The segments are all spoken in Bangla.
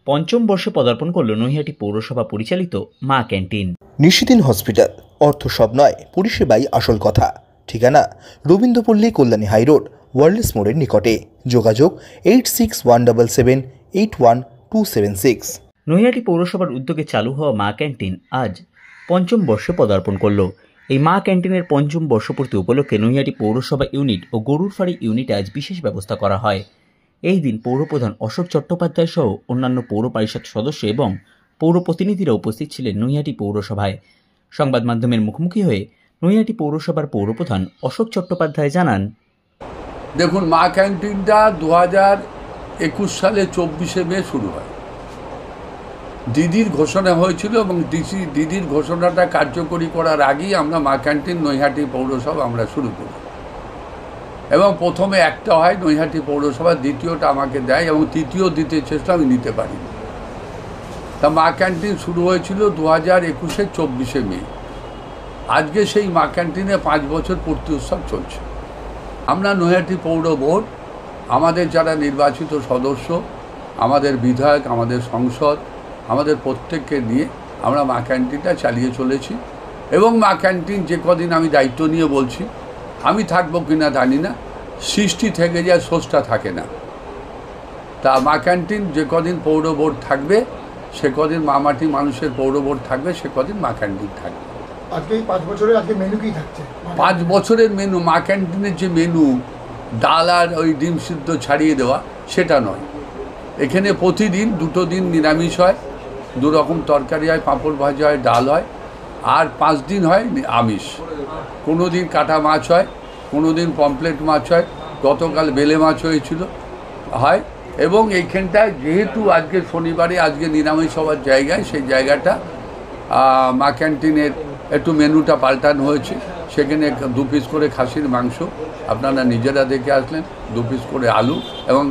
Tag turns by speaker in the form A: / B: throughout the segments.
A: পঞ্চম বর্ষে পদার্পণ করল নৈহাটি পৌরসভা পরিচালিত মা ক্যান্টিন।
B: নিশিদিন হসপিটাল, অর্থ সব নয়, পরিষেবাই আসল কথা। ঠিকানা রবীন্দ্রপল্লী, কল্যাণী হাইরোড, ওয়ার্ল্ডস মোড়ের নিকটে। যোগাযোগ 8617881276।
A: নৈহাটি পৌরসভার উদ্যোগে চালু হওয়া মা ক্যান্টিন আজ পঞ্চম বর্ষে পদার্পণ করল। এই মা ক্যান্টিনের পঞ্চম বর্ষপূর্তি উপলক্ষে নৈহাটি পৌরসভা ইউনিট ও গরুরফাড়ি ইউনিটে আজ বিশেষ ব্যবস্থা করা হয়। এই দিন পৌরপ্রধান অশোক চট্টোপাধ্যায় সহ অন্যান্য পৌর পরিষদ সদস্য এবং পৌর প্রতিনিধিরা উপস্থিত ছিলেন নৈহাটি পৌরসভায়। সংবাদ মাধ্যমের মুখোমুখি হয়ে নৈহাটি পৌরসভার পৌরপ্রধান অশোক চট্টোপাধ্যায় জানান,
C: দেখুন, মা ক্যান্টিনটা 2021 সালে 24শে মে শুরু হয়। দিদির ঘোষণা হয়েছিল এবং দিদির ঘোষণাটা কার্যকরী করার আগেই আমরা মা ক্যান্টিন নৈহাটি পৌরসভা আমরা শুরু করি এবং প্রথমে একটা হয় নৈহাটি পৌরসভা, দ্বিতীয়টা আমাকে দেয় এবং তৃতীয় দিতে চেষ্টা আমি নিতে পারি। তা মা ক্যান্টিন শুরু হয়েছিল 2021-এর 24শে মে। আজকে সেই মা ক্যান্টিনে 5 বছর পূর্তি উৎসব চলছে। আমরা নৈহাটি পৌর বোর্ড, আমাদের যারা নির্বাচিত সদস্য, আমাদের বিধায়ক, আমাদের সংসদ, আমাদের প্রত্যেককে নিয়ে আমরা মা ক্যান্টিনটা চালিয়ে চলেছি এবং মা ক্যান্টিন যে কদিন আমি দায়িত্ব নিয়ে বলছি, আমি থাকবো কিনা জানি না, সৃষ্টি থেকে যায়, স্রষ্টা থাকে না। তা মা ক্যান্টিন যে কদিন পৌর বোর্ড থাকবে, সে কদিন মামাটি মানুষের পৌর বোর্ড থাকবে, সে কদিন মা ক্যান্টিন থাকবে।
D: আজকে 5 বছরের আজকে মেনু কি থাকছে?
C: 5 বছরের মেনু, মা ক্যান্টিনের যে মেনু, ডাল আর ওই ডিম সিদ্ধ ছাড়িয়ে দেওয়া, সেটা নয়। এখানে প্রতিদিন 2 দিন নিরামিষ হয়, 2 রকম তরকারি হয়, পাঁপড় ভাজা হয়, ডাল হয়, আর 5 দিন হয় আমিষ। কোনো দিন কাটা মাছ হয়, কোনো দিন পমপ্লেট মাছ হয়, গতকাল বেলে মাছ হয়েছিল হয়। এবং এইখানটায় যেহেতু আজকে শনিবারে আজকে নিরামিষ হওয়ার জায়গায়, সেই জায়গাটা মা ক্যান্টিনের একটু মেনুটা পাল্টানো হয়েছে। সেখানে 2 পিস করে খাসির মাংস, আপনারা নিজেরা দেখে আসলেন, 2 পিস করে আলু, এবং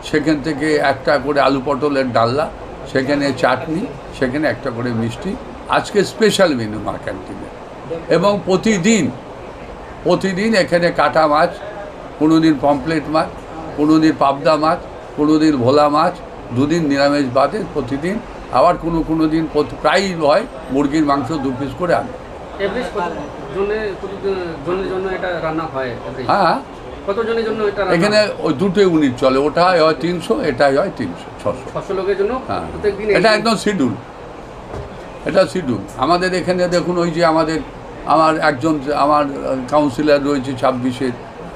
C: সেখান থেকে একটা করে আলু পটলের ডালনা, সেখানে চাটনি, সেখানে একটা করে মিষ্টি। আজকে স্পেশাল মেনু মা ক্যান্টিনে। এবং প্রতিদিন এখানে কাটা মাছ, কোনো দিন পমপ্লেট মাছ, কোনো দিন পাবদা মাছ, কোনো দিন ভোলা মাছ, 2 দিন নিরামিষ বাদে প্রতিদিন। আবার কোনো দিন প্রায়ই হয় মুরগির মাংস 2 পিস করে আনে। হ্যাঁ, এখানে ওই 2 ইউনিট চলে, ওটা হয় 300, এটাই হয় 300, 600
E: লোকের জন্য।
C: হ্যাঁ, এটা একদম শিডিউল, এটা শিডিউল। আমাদের এখানে দেখুন, ওই যে আমার একজন আমার কাউন্সিলর রয়েছে 26-এর,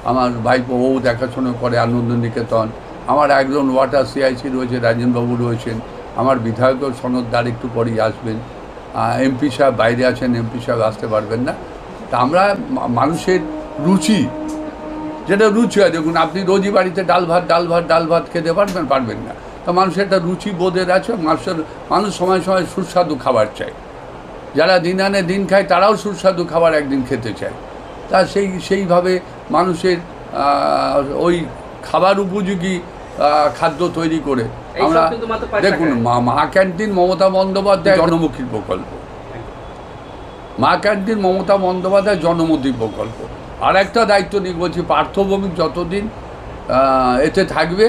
C: আমার ভাইপো, ও দেখাশোনা করে আনন্দ নিকেতন। আমার একজন ওয়াটার সিআইসি রয়েছে, রাজেনবাবু রয়েছেন। আমার বিধায়কের সনদদার একটু পরেই আসবেন। এমপি সাহেব বাইরে আছেন, এমপি সাহেব আসতে পারবেন না। তা আমরা মানুষের রুচি, যেটা রুচি হয়, দেখুন আপনি রোজই বাড়িতে ডাল ভাত খেতে পারবেন না। তো মানুষের একটা রুচি বোধের আছে। মানুষ সময় সুস্বাদু খাবার চায়। যারা দিন আনে দিন খায়, তারাও সুস্বাদু খাবার একদিন খেতে চায়। তা সেইভাবে মানুষের ওই খাবার উপযোগী খাদ্য তৈরি করে আমরা, দেখুন, মা ক্যান্টিন মমতা বন্দ্যোপাধ্যায় জনমুখী প্রকল্প। মা ক্যান্টিন মমতা বন্দ্যোপাধ্যায় জনমুখী প্রকল্প। আর একটা দায়িত্ব নিয়ে বলছি, পার্থভৌমিক যতদিন এতে থাকবে,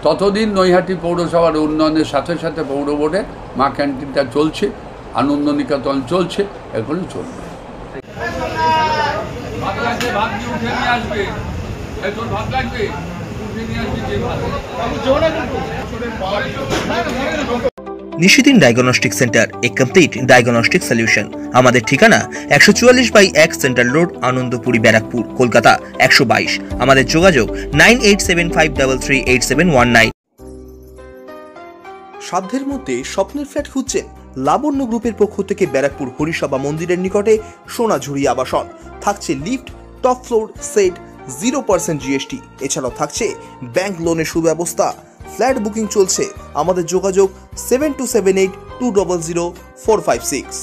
C: ততদিন নৈহাটি পৌরসভার উন্নয়নের সাথে সাথে পৌর বোর্ডে মা ক্যান্টিনটা চলছে, আনন্দ নিকেতন চলছে, এগুলো চলবে।
B: নিশিদিন ডায়াগনস্টিক সেন্টার, এ কমপ্লিট ডায়াগনস্টিক সলিউশন। আমাদের ঠিকানা 144/1 সেন্ট্রাল রোড, আনন্দপুরি, ব্যারাকপুর, কলকাতা 122। আমাদের যোগাযোগ 9875338719। সাধ্যের মধ্যে স্বপ্নের ফ্ল্যাট খুঁজছেন? লাবণ্য গ্রুপের পক্ষ থেকে ব্যারাকপুর হরিসভা মন্দিরের নিকটে সোনাঝুরি আবাসন। থাকছে lift, top floor, set, 0% GST। এছাড়াও থাকছে ব্যাংক লোনের সুব্যবস্থা। ফ্ল্যাট বুকিং চলছে। আমাদের যোগাযোগ 7278200456।